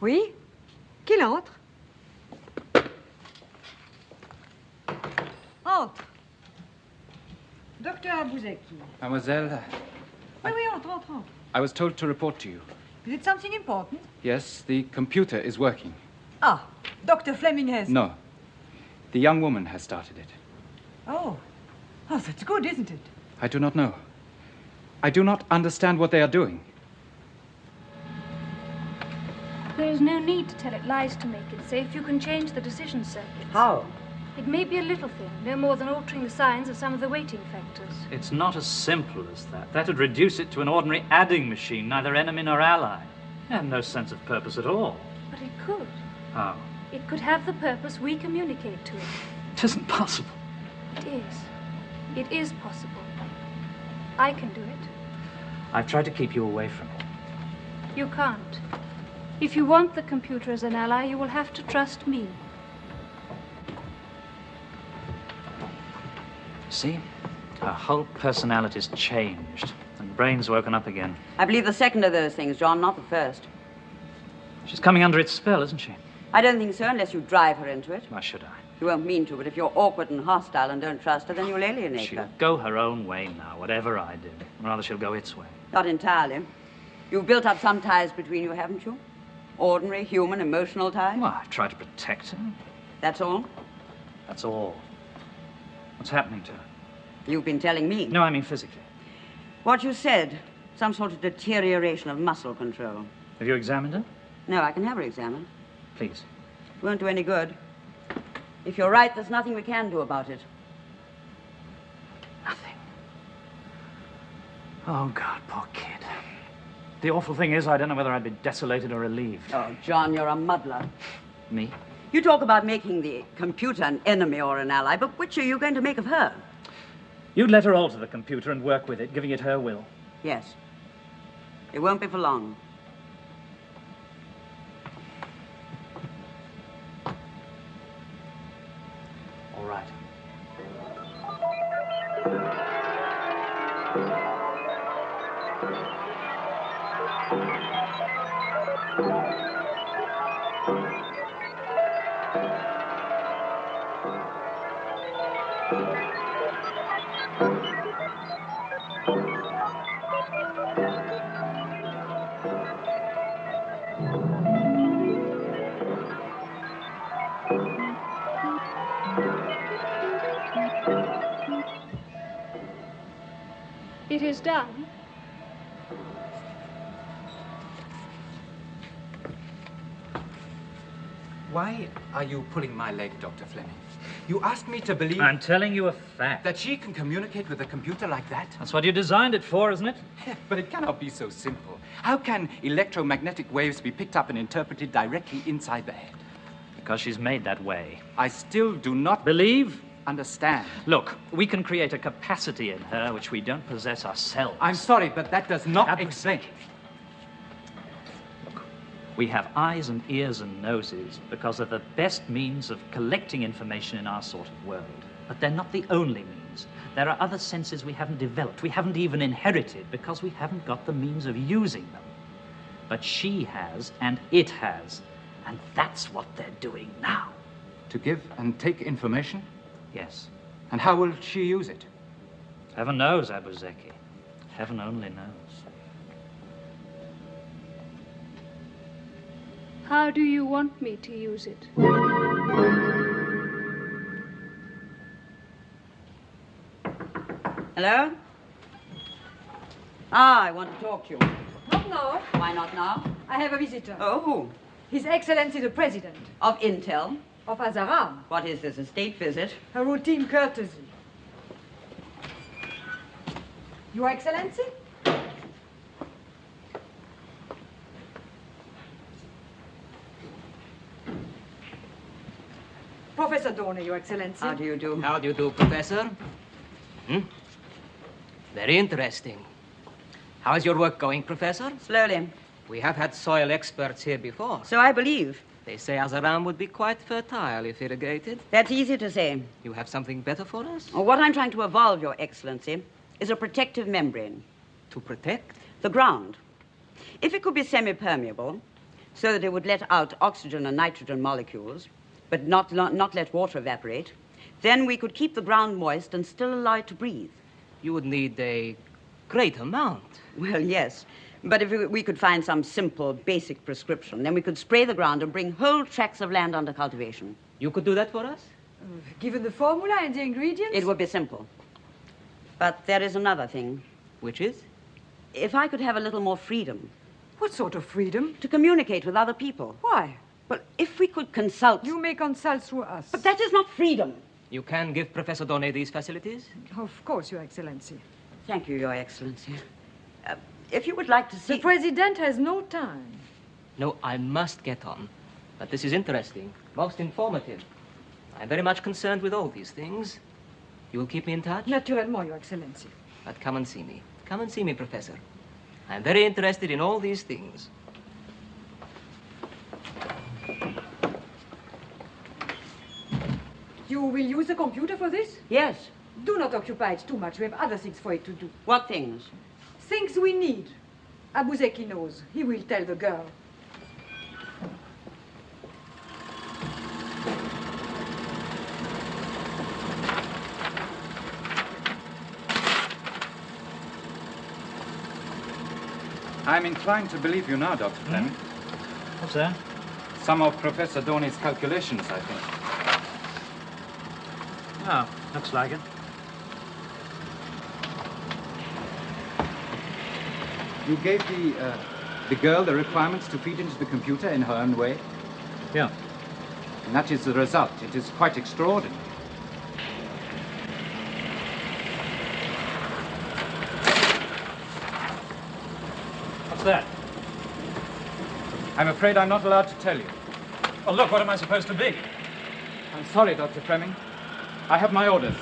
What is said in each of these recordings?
Oui? Qu'il entre. Entre. Docteur Abouzeki. Mademoiselle... Oui, entre. I was told to report to you. Is it something important? Yes, the computer is working. Ah, Dr. Fleming has... No. The young woman has started it. Oh, that's good, isn't it? I do not know. I do not understand what they are doing. There is no need to tell it lies to make it safe. You can change the decision circuits. How? It may be a little thing, no more than altering the signs of some of the weighting factors. It's not as simple as that. That would reduce it to an ordinary adding machine, neither enemy nor ally. It had no sense of purpose at all. But it could. How? It could have the purpose we communicate to it. It isn't possible. It is. It is possible. I can do it. I've tried to keep you away from it. You can't. If you want the computer as an ally, you will have to trust me. See? Her whole personality's changed, and brain's woken up again. I believe the second of those things, John, not the first. She's coming under its spell, isn't she? I don't think so, unless you drive her into it. Why should I? You won't mean to, but if you're awkward and hostile and don't trust her, then you'll alienate She'll her. go her own way now, whatever I do. Rather, she'll go its way. Not entirely. You've built up some ties between you, haven't you? Ordinary, human, emotional ties? Well, I've tried to protect her. That's all? That's all. What's happening to her? You've been telling me. No, I mean physically. What you said, some sort of deterioration of muscle control. Have you examined her? No, I can have her examined. Please. It won't do any good. If you're right, there's nothing we can do about it. Nothing. Oh, God, poor kid. The awful thing is, I don't know whether I'd be desolated or relieved. Oh, John, you're a muddler. Me? You talk about making the computer an enemy or an ally, but which are you going to make of her? You'd let her alter the computer and work with it, giving it her will. Yes. It won't be for long. All right. It is done. Why are you pulling my leg, Dr. Fleming? You asked me to believe... I'm telling you a fact. That she can communicate with a computer like that? That's what you designed it for, isn't it? But it cannot be so simple. How can electromagnetic waves be picked up and interpreted directly inside the head? Because she's made that way. I still do not... Believe? Understand. Look, we can create a capacity in her which we don't possess ourselves. I'm sorry, but that does not explain... Look, we have eyes and ears and noses because they're the best means of collecting information in our sort of world. But they're not the only means. There are other senses we haven't developed, we haven't even inherited, because we haven't got the means of using them. But she has, and it has. And that's what they're doing now. To give and take information? Yes. And how will she use it? Heaven knows, Abouzeki. Heaven only knows. How do you want me to use it? Hello? Ah, I want to talk to you. Not now. Why not now? I have a visitor. Oh, who? His Excellency the President. Of Intel? Of Azaran. What is this, a state visit? A routine courtesy. Your Excellency? Professor Dorner, Your Excellency. How do you do? How do you do, Professor? Very interesting. How is your work going, Professor? Slowly. We have had soil experts here before. So I believe. They say Azaran would be quite fertile if irrigated. That's easy to say. You have something better for us? What I'm trying to evolve, Your Excellency, is a protective membrane. To protect? The ground. If it could be semi-permeable, so that it would let out oxygen and nitrogen molecules, but not let water evaporate, then we could keep the ground moist and still allow it to breathe. You would need a great amount. Well, yes. But if we could find some simple, basic prescription, then we could spray the ground and bring whole tracts of land under cultivation. You could do that for us? Given the formula and the ingredients? It would be simple. But there is another thing. Which is? If I could have a little more freedom. What sort of freedom? To communicate with other people. Why? Well, if we could consult... You may consult through us. But that is not freedom. You can give Professor Dornay these facilities? Of course, Your Excellency. Thank you, Your Excellency. If you would like to see... The President has no time. No, I must get on. But this is interesting, most informative. I'm very much concerned with all these things. You will keep me in touch? Naturellement, Your Excellency. But come and see me. Come and see me, Professor. I'm very interested in all these things. You will use the computer for this? Yes. Do not occupy it too much. We have other things for it to do. What things? Things we need. Abuzeki knows. He will tell the girl. I'm inclined to believe you now, Dr. Fleming. What's that? Some of Professor Dorney's calculations, I think. Oh, looks like it. You gave the girl the requirements to feed into the computer in her own way? Yeah. And that is the result. It is quite extraordinary. What's that? I'm afraid I'm not allowed to tell you. Oh, look, what am I supposed to be? I'm sorry, Dr. Fleming. I have my orders.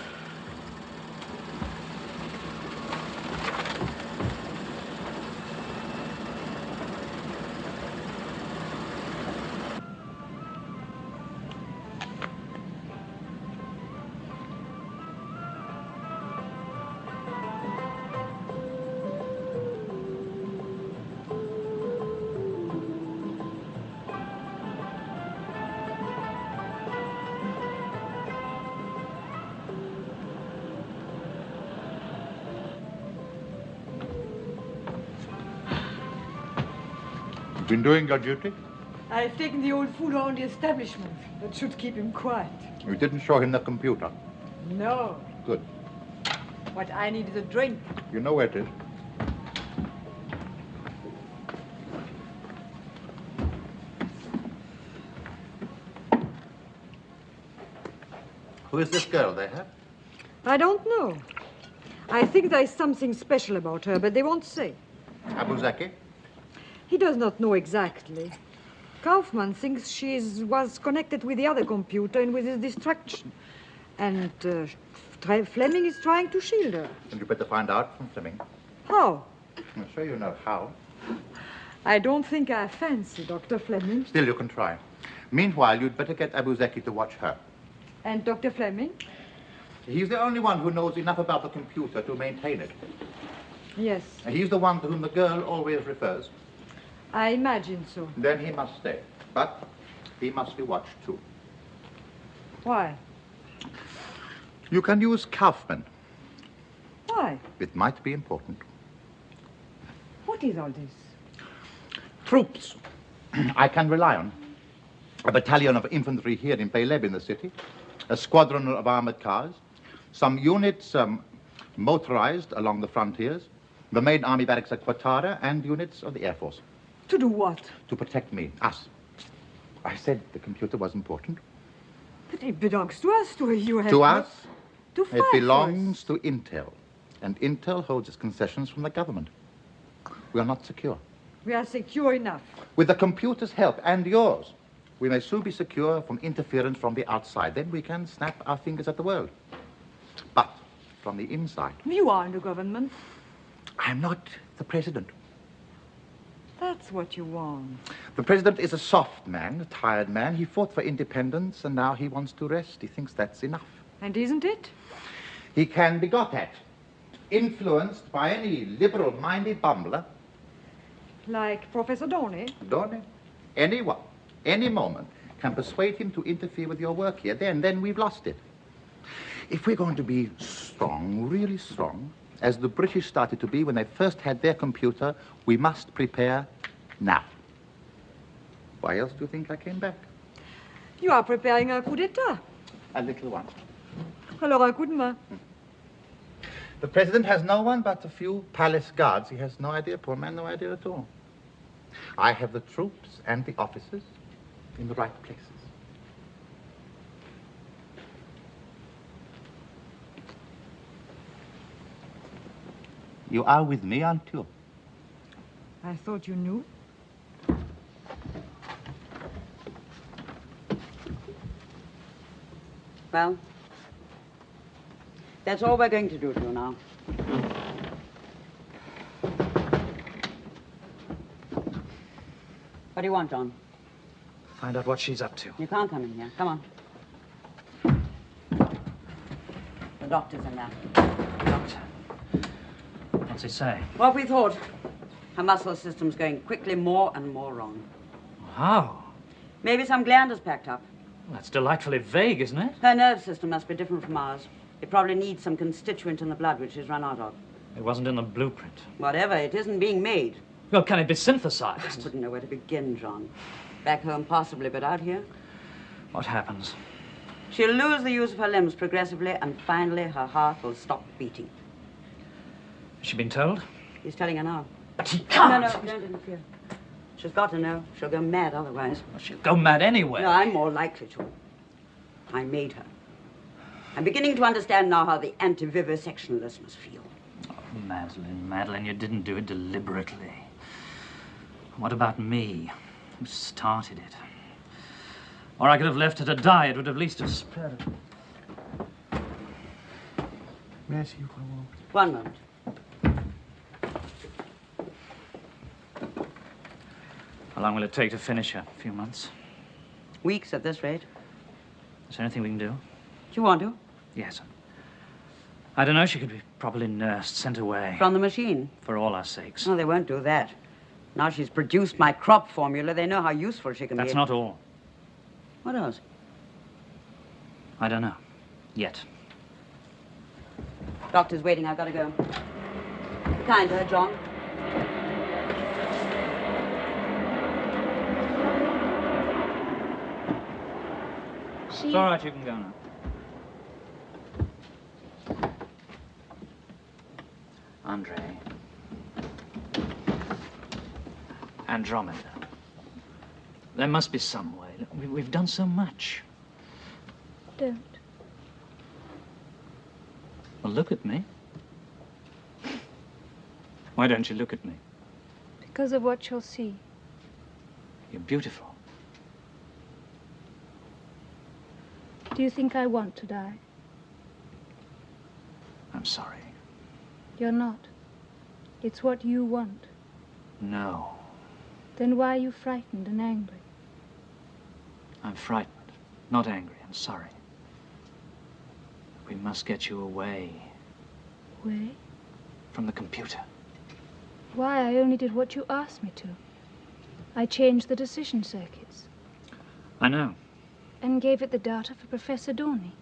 Been doing your duty? I've taken the old fool around the establishment. That should keep him quiet. You didn't show him the computer. No. Good. What I need is a drink. You know where it is. Who is this girl they have? I don't know. I think there's something special about her, but they won't say. Abuzeki? He does not know exactly. Kaufman thinks she was connected with the other computer and with his distraction. And Fleming is trying to shield her. And you better find out from Fleming. How? I'm sure you know how. I don't think I fancy Dr. Fleming. Still, you can try. Meanwhile, you'd better get Abuzeki to watch her. And Dr. Fleming? He's the only one who knows enough about the computer to maintain it. Yes, He's the one to whom the girl always refers. I imagine so. Then he must stay. But he must be watched, too. Why? You can use Kaufman. Why? It might be important. What is all this? Troops I can rely on. A battalion of infantry here in Beleb in the city. A squadron of armored cars. Some units motorized along the frontiers. The main army barracks at Quatara and units of the Air Force. To do what? To protect me, us. I said the computer was important. But it belongs to us, to you. To us, To it fight belongs to Intel. And Intel holds its concessions from the government. We are not secure. We are secure enough. With the computer's help and yours, we may soon be secure from interference from the outside. Then we can snap our fingers at the world. But from the inside, You are in the government. I'm not the president. That's what you want. The president is a soft man, a tired man. He fought for independence, and now he wants to rest. He thinks that's enough. And isn't it? He can be got at, influenced by any liberal-minded bumbler. Like Professor Dorney. Dorney? anyone, any moment, can persuade him to interfere with your work here, then we've lost it. If we're going to be strong, really strong, as the British started to be when they first had their computer, we must prepare now. Why else do you think I came back? You are preparing a coup d'etat. A little one. Alors un coup de main. The president has no one but a few palace guards. He has no idea, poor man, no idea at all. I have the troops and the officers in the right places. You are with me, aren't you? I thought you knew. Well, that's all we're going to do to you now. What do you want, John? Find out what she's up to. You can't come in here. Come on. The doctor's in there. Doctor. What's he say? What we thought. Her muscle system's going quickly more and more wrong. How? Maybe some gland is packed up. Well, that's delightfully vague, isn't it? Her nerve system must be different from ours. It probably needs some constituent in the blood which she's run out of. It wasn't in the blueprint. Whatever, it isn't being made. Well, can it be I synthesized? wouldn't know where to begin, John. Back home, possibly, but out here? What happens? She'll lose the use of her limbs progressively, and finally her heart will stop beating. Has she been told? He's telling her now. But he can't! No, don't interfere. She's got to know. She'll go mad otherwise. Well, she'll go mad anyway. No, I'm more likely to. I made her. I'm beginning to understand now how the anti-vivisectionalists must feel. Oh, Madeline, you didn't do it deliberately. What about me? Who started it? Or I could have left her to die. It would at least have spared her. Merci, you can walk. One moment. How long will it take to finish her? A few months? Weeks at this rate. Is there anything we can do? Do you want to? Yes. I don't know. She could be properly nursed, sent away. From the machine? For all our sakes. No, they won't do that. Now she's produced my crop formula, they know how useful she can be. That's not all. What else? I don't know. Yet. Doctor's waiting. I've got to go. Be kind to her, John. It's all right. You can go now. Andre. Andromeda. There must be some way. We've done so much. Don't. Well, look at me. Why don't you look at me? Because of what you'll see. You're beautiful. Do you think I want to die? I'm sorry. You're not. It's what you want. No. Then why are you frightened and angry? I'm frightened, not angry. I'm sorry. We must get you away Way? from the computer. Why? I only did what you asked me to. I changed the decision circuits I know. and gave it the data for Professor Dorney.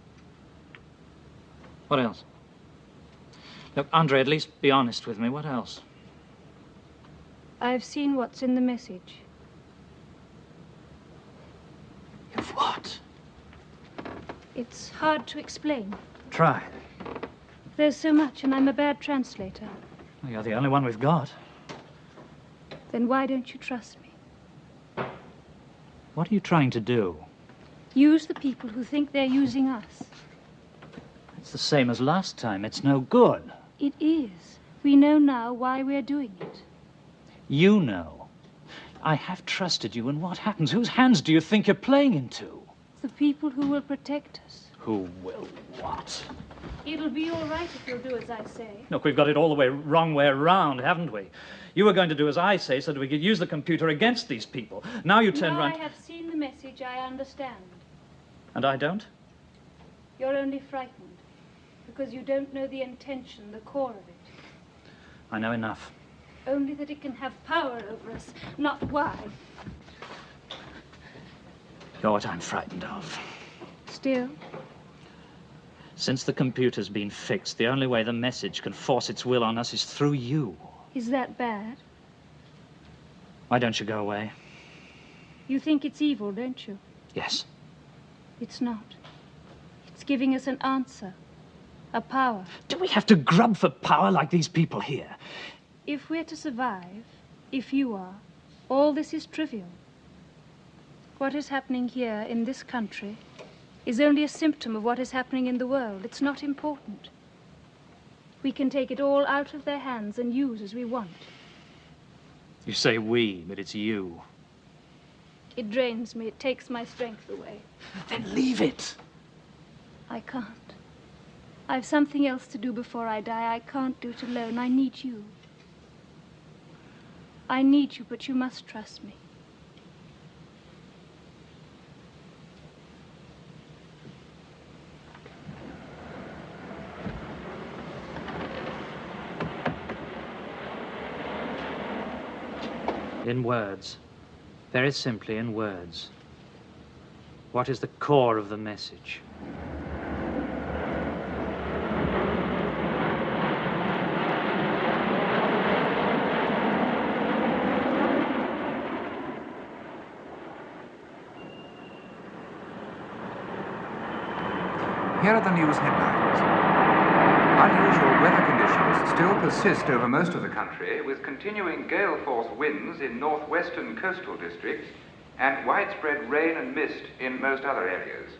What else? Look, Andre, at least be honest with me. What else? I've seen what's in the message. You've what? It's hard to explain. Try. There's so much, and I'm a bad translator. Well, you're the only one we've got. Then why don't you trust me? What are you trying to do? Use the people who think they're using us. It's the same as last time. It's no good. It is. We know now why we're doing it. You know. I have trusted you, and what happens? Whose hands do you think you're playing into? The people who will protect us. Who will what? It'll be all right if you'll do as I say. Look, we've got it all the wrong way around, haven't we? You were going to do as I say so that we could use the computer against these people. Now you turn Now around... I have seen the message, I understand. And I don't? You're only frightened because you don't know the intention, the core of it. I know enough. Only that it can have power over us, not why. You're what I'm frightened of. Still, Since the computer's been fixed, the only way the message can force its will on us is through you. is that bad? Why don't you go away? You think it's evil, don't you? Yes. It's not. It's giving us an answer, a power. Do we have to grub for power like these people here? If we're to survive, if you are, all this is trivial. What is happening here in this country is only a symptom of what is happening in the world. It's not important. We can take it all out of their hands and use as we want. You say we, but it's you. It drains me. It takes my strength away. Then leave it. I can't. I've something else to do before I die. I can't do it alone. I need you. I need you, but you must trust me. In words. Very simply, in words. What is the core of the message? Here are the news headlines. Unusual weather conditions still persist over most of the country, with continuing gale-force winds in northwestern coastal districts and widespread rain and mist in most other areas.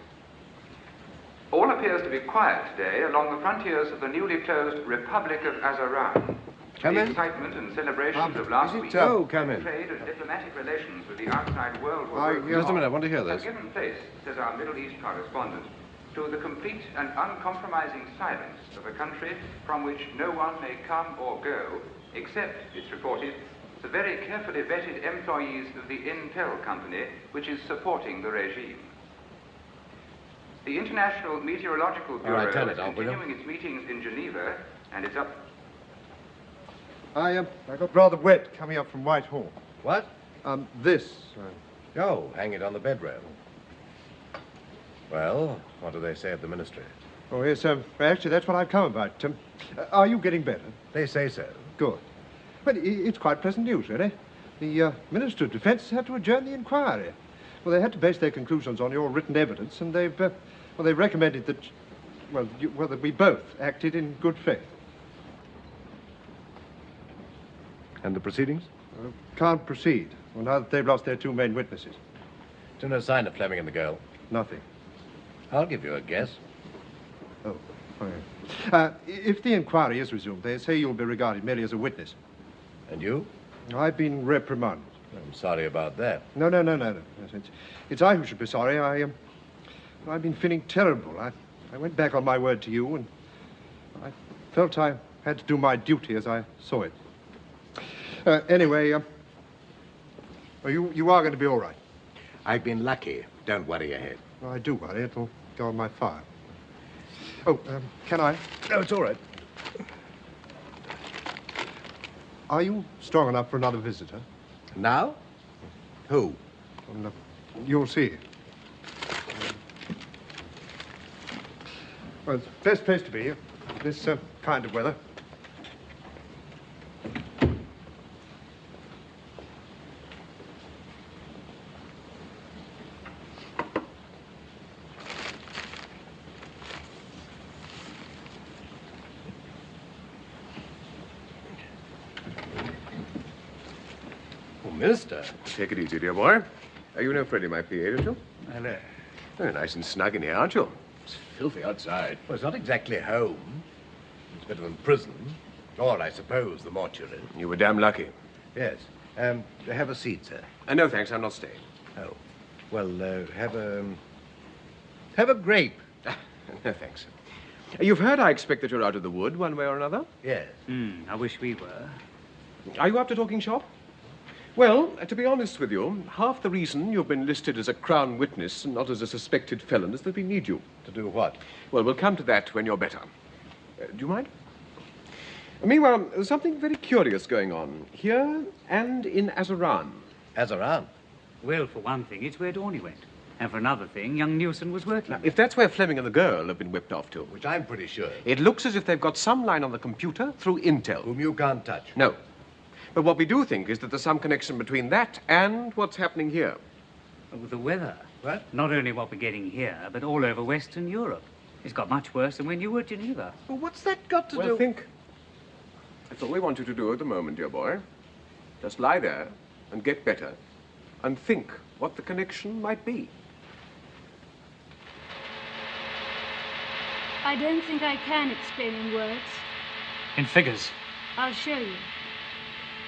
All appears to be quiet today along the frontiers of the newly closed Republic of Azaran. Come The in. excitement and celebrations of last week, come in. trade and diplomatic relations with the outside world were broken Just a off, minute, I want to hear this. have given place, says our Middle East correspondent, to the complete and uncompromising silence of a country from which no one may come or go, except, it's reported, the very carefully vetted employees of the Intel company, which is supporting the regime. The International Meteorological Bureau right, turn it is off, will you? continuing its meetings in Geneva, and it's up... I got rather wet coming up from Whitehall. What? This. Oh, hang it on the bed rail. Well, what do they say at the ministry? Oh, yes, actually, that's what I've come about. Are you getting better? They say so. Good. Well, it's quite pleasant news, really. The Minister of Defence had to adjourn the inquiry. Well, they had to base their conclusions on your written evidence, and they've recommended that, that we both acted in good faith. And the proceedings? Can't proceed. Well, now that they've lost their two main witnesses. Still no sign of Fleming and the girl? Nothing. I'll give you a guess. Oh, okay. If the inquiry is resumed, they say you'll be regarded merely as a witness. And you? I've been reprimanded. I'm sorry about that. No. Yes, it's I who should be sorry. I've been feeling terrible. I went back on my word to you, and I felt I had to do my duty as I saw it. Anyway, you are going to be all right. I've been lucky. Don't worry your head. Well, I do worry. It'll go on my file. Oh, can I? No, it's all right. Are you strong enough for another visitor? Now? Who? Well, you'll see. Well, it's the best place to be, this kind of weather. Minister. Take it easy, dear boy. You know Freddie might be able to. Hello. Very nice and snug in here, aren't you? It's filthy outside. Well, it's not exactly home. It's better than prison. Or, I suppose, the mortuary. You were damn lucky. Yes. Have a seat, sir. No, thanks. I'm not staying. Oh. Well, have a grape. No, thanks. You've heard, I expect, that you're out of the wood one way or another? Yes. I wish we were. Are you up to talking shop? Well, to be honest with you, half the reason you've been listed as a Crown witness and not as a suspected felon is that we need you. To do what? Well, we'll come to that when you're better. Do you mind? Meanwhile, there's something very curious going on here and in Azaran. Azaran? Well, for one thing, it's where Dorney went. And for another thing, young Newson was working. Now, if that's where Fleming and the girl have been whipped off to... Which I'm pretty sure. It looks as if they've got some line on the computer through Intel. Whom you can't touch. No. But what we do think is that there's some connection between that and what's happening here. But with the weather. What? Not only what we're getting here, but all over Western Europe. It's got much worse than when you were at Geneva. Well, what's that got to do... Well, think. That's all we want you to do at the moment, dear boy. Just lie there and get better and think what the connection might be. I don't think I can explain in words. In figures. I'll show you.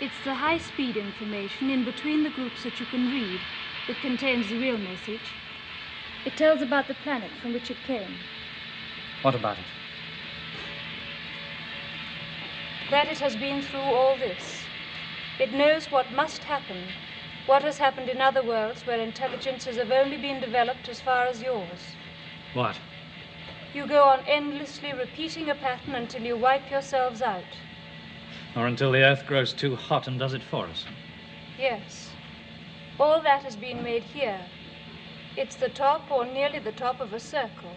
It's the high-speed information in between the groups that you can read that contains the real message. It tells about the planet from which it came. What about it? That it has been through all this. It knows what must happen, what has happened in other worlds where intelligences have only been developed as far as yours. What? You go on endlessly repeating a pattern until you wipe yourselves out. Or until the Earth grows too hot and does it for us. Yes. All that has been made here. It's the top or nearly the top of a circle.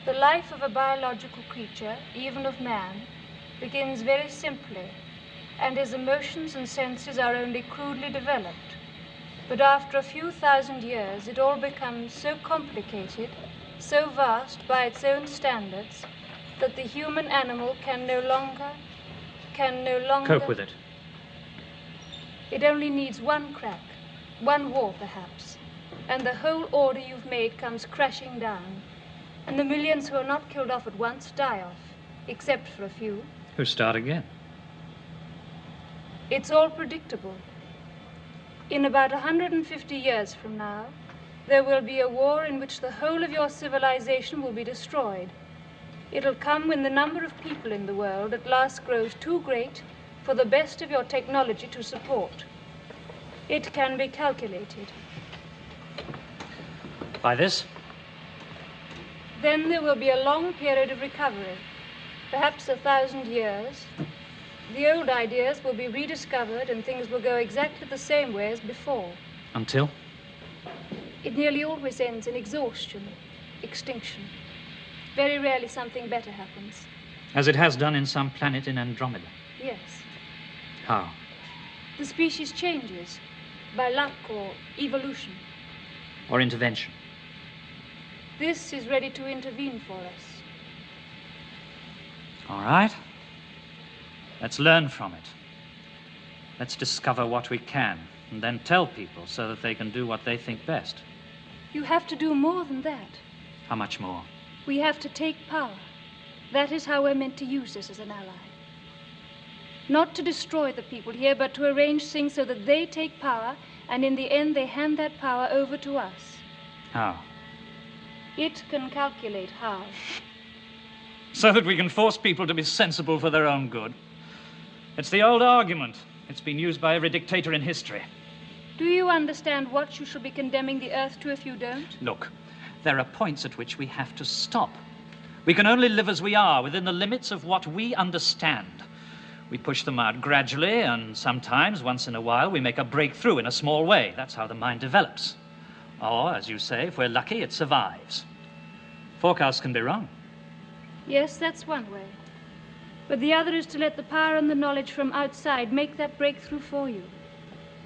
The life of a biological creature, even of man, begins very simply, and his emotions and senses are only crudely developed. But after a few thousand years, it all becomes so complicated, so vast by its own standards, that the human animal can no longer cope with it. It only needs one crack, one war perhaps, and the whole order you've made comes crashing down, and the millions who are not killed off at once die off, except for a few. Who start again? It's all predictable. In about 150 years from now, there will be a war in which the whole of your civilization will be destroyed. It'll come when the number of people in the world at last grows too great for the best of your technology to support. It can be calculated. By this? Then there will be a long period of recovery, perhaps 1,000 years. The old ideas will be rediscovered and things will go exactly the same way as before. Until? It nearly always ends in exhaustion, extinction. Very rarely something better happens. As it has done in some planet in Andromeda. Yes. How? The species changes by luck or evolution. Or intervention. This is ready to intervene for us. All right. Let's learn from it. Let's discover what we can, and then tell people so that they can do what they think best. You have to do more than that. How much more? We have to take power. That is how we're meant to use this as an ally. Not to destroy the people here, but to arrange things so that they take power, and in the end they hand that power over to us. How? It can calculate how. So that we can force people to be sensible for their own good. It's the old argument. It's been used by every dictator in history. Do you understand what you shall be condemning the Earth to if you don't? Look, there are points at which we have to stop. We can only live as we are, within the limits of what we understand. We push them out gradually, and sometimes, once in a while, we make a breakthrough in a small way. That's how the mind develops. Or, as you say, if we're lucky, it survives. Forecasts can be wrong. Yes, that's one way. But the other is to let the power and the knowledge from outside make that breakthrough for you.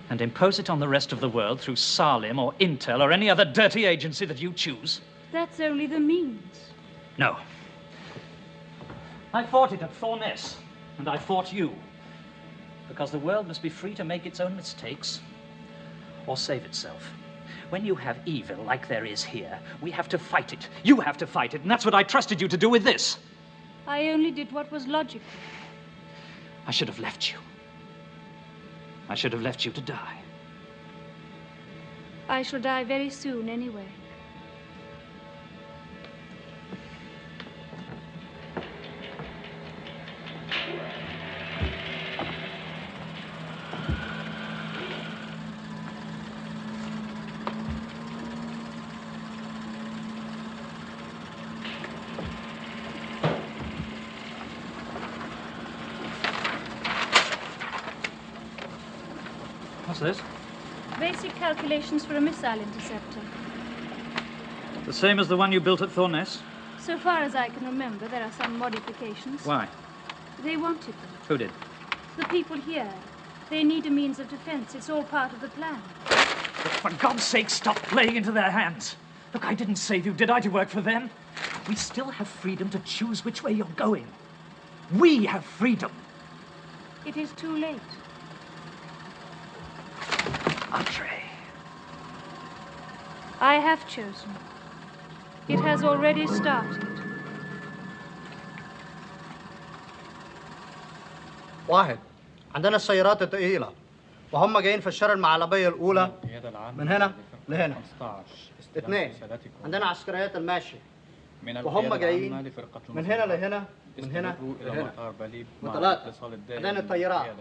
And impose it on the rest of the world through Salim or Intel or any other dirty agency that you choose. That's only the means. No. I fought it at Thorness, and I fought you. Because the world must be free to make its own mistakes or save itself. When you have evil like there is here, we have to fight it. You have to fight it, and that's what I trusted you to do with this. I only did what was logical. I should have left you. I should have left you to die. I shall die very soon anyway. What's this? Basic calculations for a missile interceptor. The same as the one you built at Thorness? So far as I can remember, there are some modifications. Why? They wanted them. Who did? The people here. They need a means of defense. It's all part of the plan. But for God's sake, stop playing into their hands. Look, I didn't save you, did I, to work for them? We still have freedom to choose which way you're going. We have freedom. It is too late. Andre. I have chosen. It has already started. واحد عندنا السيارات الثقيلة وهم جايين في الشارع المعلبية الأولى من هنا لهنا. اثنين عندنا عسكريات الماشية وهم جايين من هنا لهنا من هنا لهنا. وثلاثة عندنا الطيارات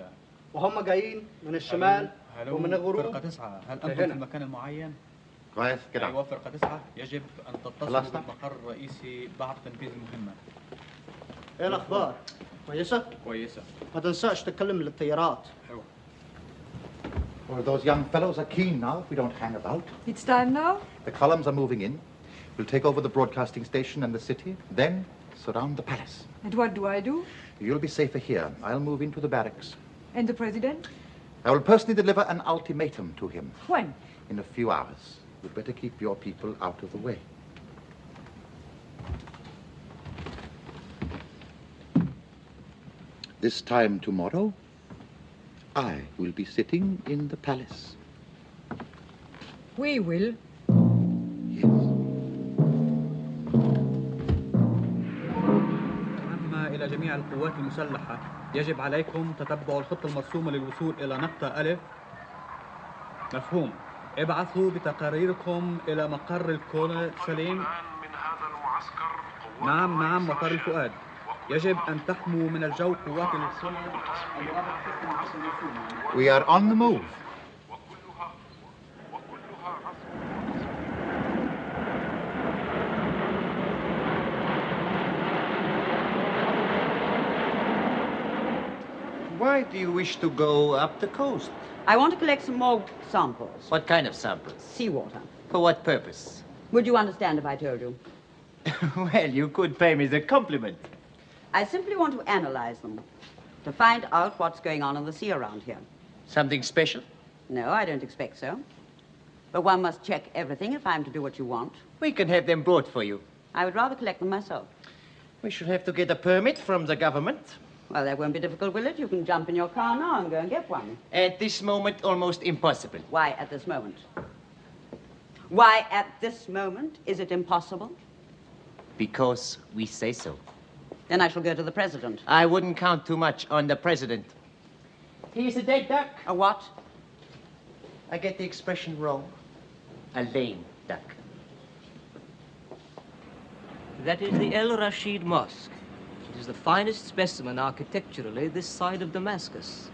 وهم جايين من الشمال ومن الغروب. فرقة 9 هل أنتم في المكان المعين؟ كويس كده. أيوة فرقة 9 يجب أن تتصلوا بالمقر الرئيسي بعد تنفيذ المهمة. إيه الأخبار؟ كويسة؟ كويسة. ما تنساش تتكلم للطيارات. أيوة. Well, those young fellows are keen now if we don't hang about. It's time now? The columns are moving in. We'll take over the broadcasting station and the city, then surround the palace. And what do I do? You'll be safer here. I'll move into the barracks. And the president? I will personally deliver an ultimatum to him. When? In a few hours. You'd better keep your people out of the way. This time tomorrow, I will be sitting in the palace. We will. أما إلى جميع القوات المسلحة يجب عليكم تتبع الخطة المرسومة للوصول إلى نقطة ألف. مفهوم. ابعثوا بتقاريركم إلى مقر الكولونيل سليم. نعم مطار الفؤاد. يجب أن تحموا من الجو قوات الكولونيل. We are on the move. Why do you wish to go up the coast? I want to collect some more samples. What kind of samples? Seawater. For what purpose? Would you understand if I told you? Well, you could pay me the compliment. I simply want to analyze them, to find out what's going on in the sea around here. Something special? No, I don't expect so. But one must check everything if I'm to do what you want. We can have them brought for you. I would rather collect them myself. We should have to get a permit from the government. Well, that won't be difficult, will it? You can jump in your car now and go and get one. At this moment, almost impossible. Why at this moment? Why at this moment is it impossible? Because we say so. Then I shall go to the president. I wouldn't count too much on the president. He's a dead duck. A what? I get the expression wrong. A lame duck. That is the El Rashid Mosque. It is the finest specimen architecturally this side of Damascus.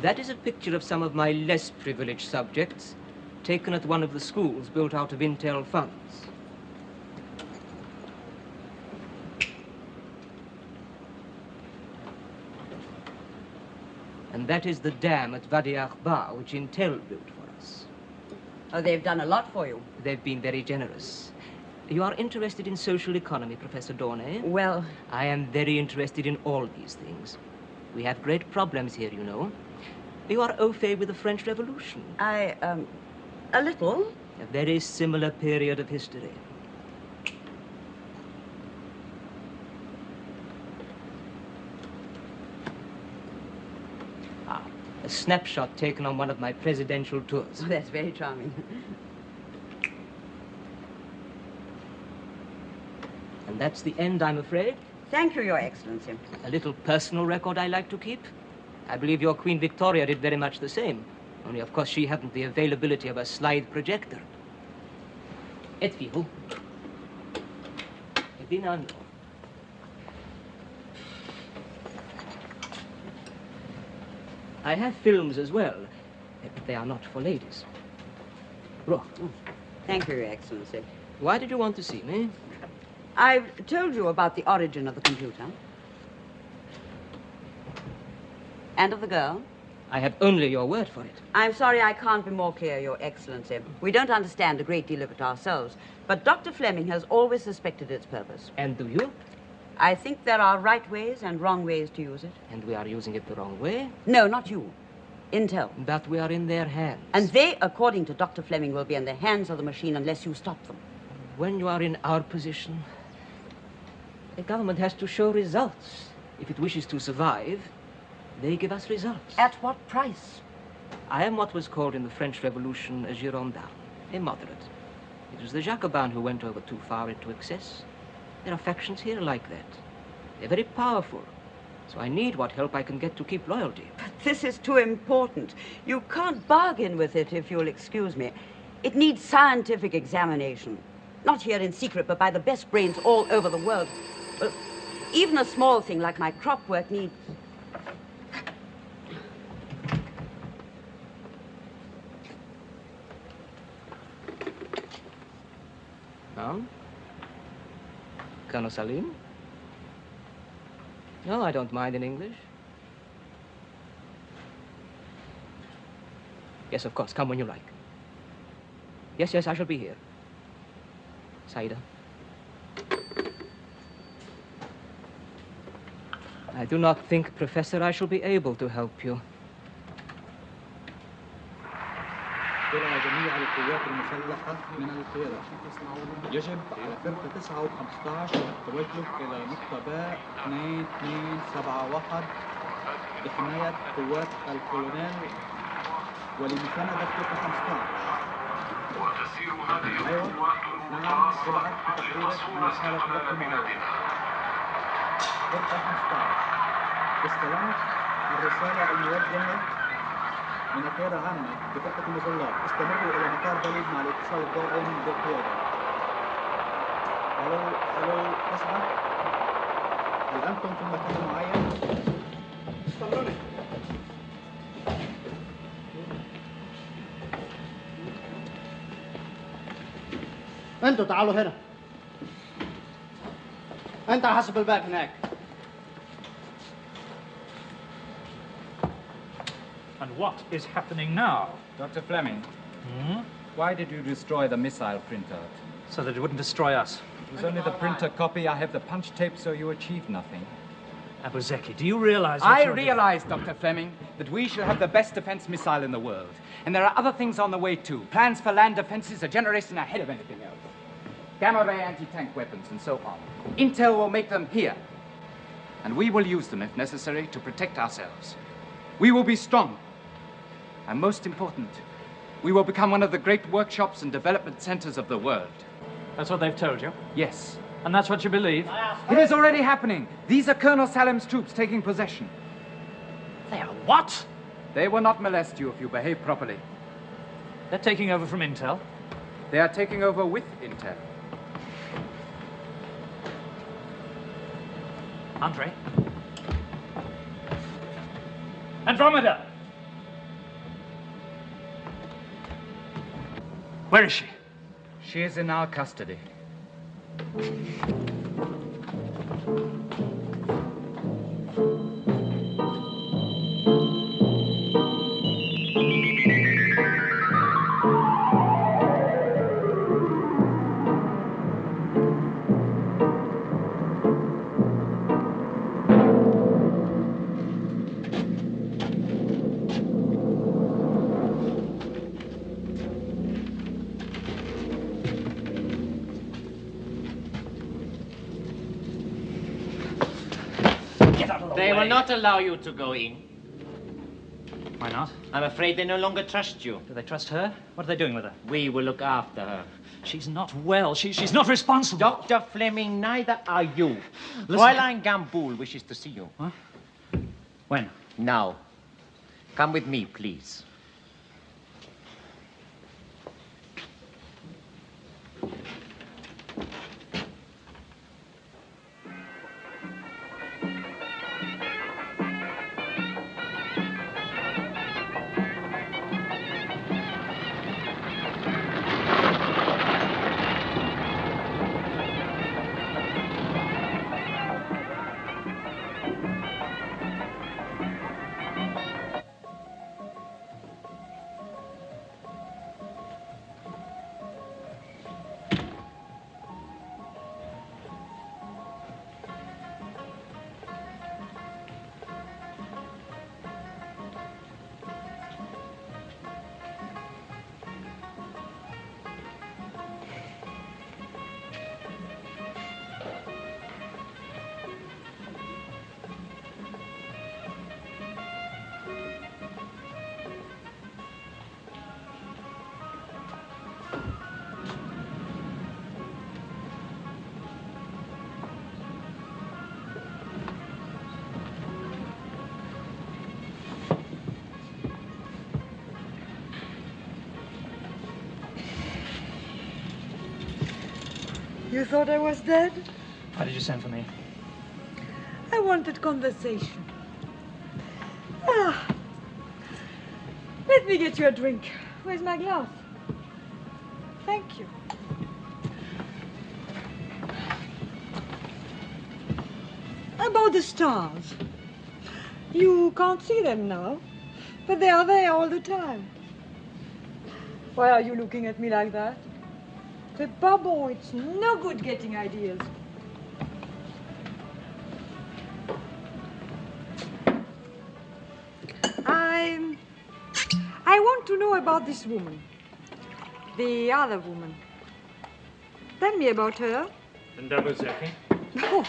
That is a picture of some of my less privileged subjects, taken at one of the schools built out of Intel funds. And that is the dam at Wadi Akhbar, which Intel built for us. Oh, they've done a lot for you. They've been very generous. You are interested in social economy, Professor Dornay? Well, I am very interested in all these things. We have great problems here, you know. You are au fait with the French Revolution. A little. A very similar period of history. A snapshot taken on one of my presidential tours. Oh, that's very charming. And that's the end, I'm afraid. Thank you, Your Excellency. A little personal record I like to keep. I believe your Queen Victoria did very much the same. Only, of course, she hadn't the availability of a slide projector. Et vivo. E bin anno. I have films as well, but they are not for ladies. Roh. Thank you, Your Excellency. Why did you want to see me? I've told you about the origin of the computer. And of the girl. I have only your word for it. I'm sorry I can't be more clear, Your Excellency. We don't understand a great deal of it ourselves, but Dr. Fleming has always suspected its purpose. And do you? I think there are right ways and wrong ways to use it. And we are using it the wrong way? No, not you. Intel. But we are in their hands. And they, according to Dr. Fleming, will be in the hands of the machine unless you stop them. When you are in our position, the government has to show results. If it wishes to survive, they give us results. At what price? I am what was called in the French Revolution a Girondin, a moderate. It was the Jacobins who went over too far into excess. There are factions here like that. They're very powerful. So I need what help I can get to keep loyalty. But this is too important. You can't bargain with it, if you'll excuse me. It needs scientific examination. Not here in secret, but by the best brains all over the world. Even a small thing like my crop work needs... Colonel Salim? No, I don't mind in English. Yes, of course. Come when you like. Yes, I shall be here. Saida. I do not think, Professor, I shall be able to help you. إلى جميع القوات المسلحة من القيادة. يجب على فرقة 9 و15 التوجه إلى نقطة باء 2271 لحماية قوات الكولونيل ولمساندة فرقة 15. وتسير هذه أيوة. القوات نعم، المنتصرة ابعث بتقريرك عن حالة وقت معينة. فرقة 15. استلمت الرسالة الموجهة من القيادة العامة بفرقة المظلات. استمروا إلى مطار بليد مع الاتصال الدائم بالقيادة. ألو 9. هل أنتم في مكان معين؟ استمروني. انتوا تعالوا هنا. انت حسب الباب هناك. And what is happening now? Dr. Fleming, why did you destroy the missile printer? So that it wouldn't destroy us. It was only the printer copy. I have the punch tape, so you achieved nothing. Abuzeki, do you realize I realize, Dr. Fleming, that we shall have the best defense missile in the world. And there are other things on the way, too. Plans for land defenses a generation ahead of anything else. Gamma ray anti-tank weapons and so on. Intel will make them here. And we will use them, if necessary, to protect ourselves. We will be strong. And most important, we will become one of the great workshops and development centers of the world. That's what they've told you? Yes. And that's what you believe? It is already happening. These are Colonel Salim's troops taking possession. They are what? They will not molest you if you behave properly. They're taking over from Intel? They are taking over with Intel. Andre? Andromeda! Where is she? She is in our custody. They will not allow you to go in. Why not? I'm afraid they no longer trust you. Do they trust her? What are they doing with her? We will look after her. She's not well. She's not responsible. Dr. Fleming, neither are you. Listen. Fräulein Gamboul wishes to see you. Huh? When? Now. Come with me, please. You thought I was dead? Why did you send for me? I wanted conversation. Ah. Let me get you a drink. Where's my glass? Thank you. About the stars. You can't see them now, but they are there all the time. Why are you looking at me like that? C'est pas bon. It's no good getting ideas. I want to know about this woman. The other woman. Tell me about her. Oh,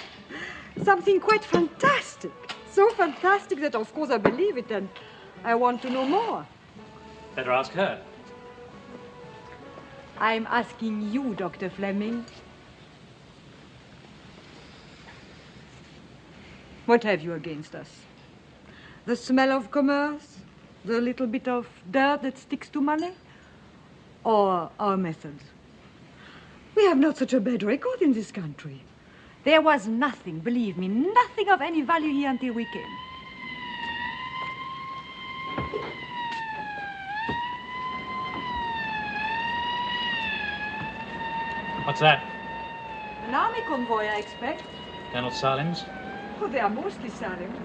something quite fantastic. So fantastic that, of course, I believe it, and I want to know more. Better ask her. I'm asking you, Dr. Fleming. What have you against us? The smell of commerce? The little bit of dirt that sticks to money? Or our methods? We have not such a bad record in this country. There was nothing, believe me, nothing of any value here until we came. What's that? An army convoy, I expect. Colonel Salim's? Oh, they are mostly Salims.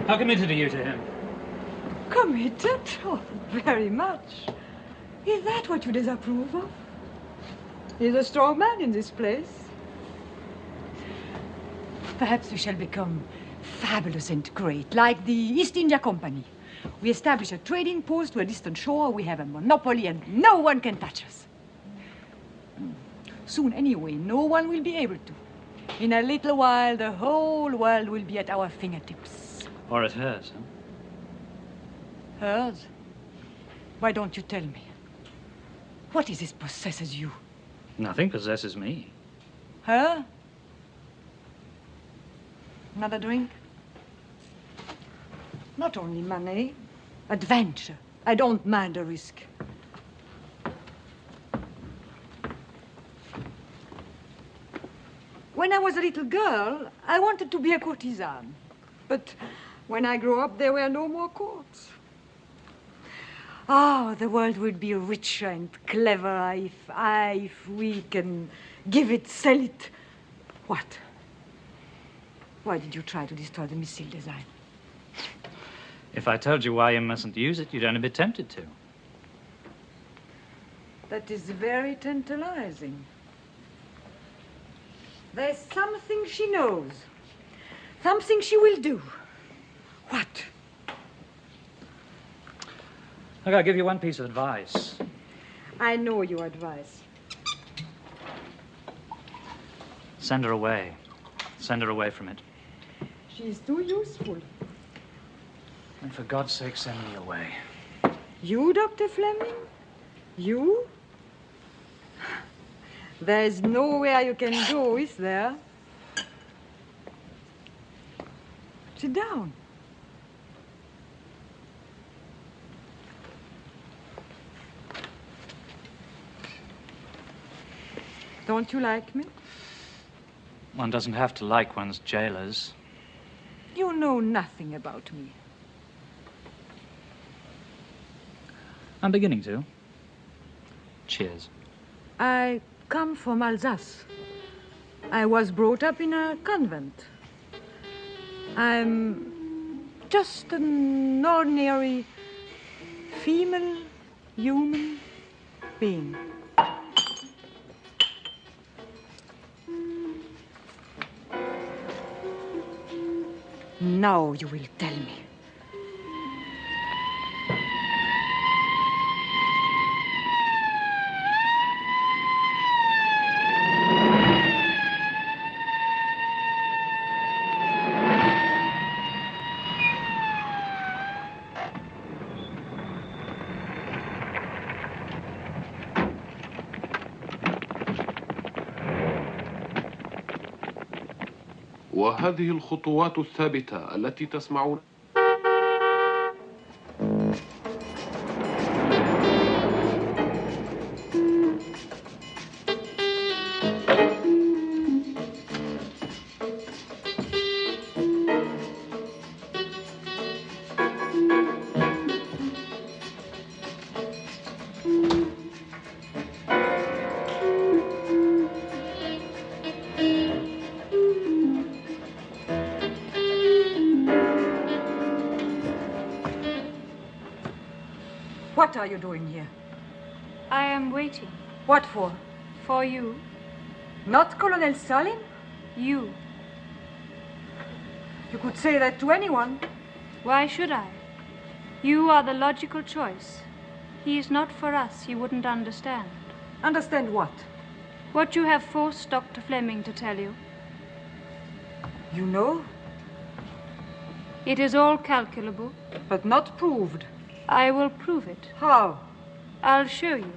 How committed are you to him? Committed? Oh, very much. Is that what you disapprove of? He's a strong man in this place. Perhaps we shall become fabulous and great, like the East India Company. We establish a trading post to a distant shore, we have a monopoly, and no one can touch us. Soon, anyway, no one will be able to. In a little while, the whole world will be at our fingertips. Or at hers, huh? Hers? Why don't you tell me? What is this possesses you? Nothing possesses me. Her? Another drink? Not only money, adventure. I don't mind a risk. When I was a little girl, I wanted to be a courtesan. But when I grew up, there were no more courts. Oh, the world would be richer and cleverer if we can give it, sell it. What? Why did you try to destroy the missile design? If I told you why you mustn't use it, you'd only be tempted to. That is very tantalizing. There's something she knows. Something she will do. What? Look, I'll give you one piece of advice. I know your advice. Send her away. Send her away from it. She's too useful. And for God's sake, send me away. You, Dr. Fleming? You? There's nowhere you can go, is there? Sit down. Don't you like me? One doesn't have to like one's jailers. You know nothing about me. I'm beginning to. Cheers. I come from Alsace. I was brought up in a convent. I'm just an ordinary female human being. Now you will tell me. وهذه الخطوات الثابتة التي تسمعون What are you doing here? I am waiting. What for? For you. Not Colonel Stalin? You. You could say that to anyone. Why should I? You are the logical choice. He is not for us. He wouldn't understand. Understand what? What you have forced Dr. Fleming to tell you. You know? It is all calculable. But not proved. I will prove it. How? I'll show you.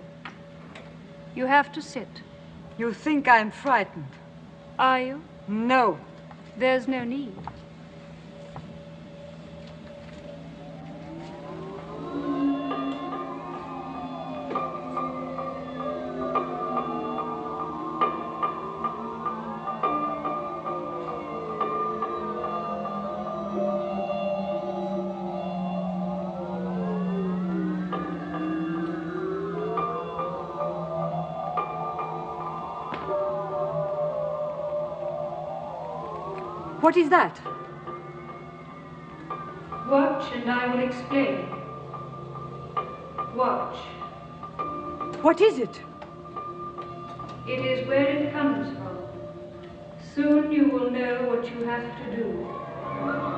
You have to sit. You think I'm frightened? Are you? No. There's no need. What is that? Watch and I will explain. Watch. What is it? It is where it comes from. Soon you will know what you have to do.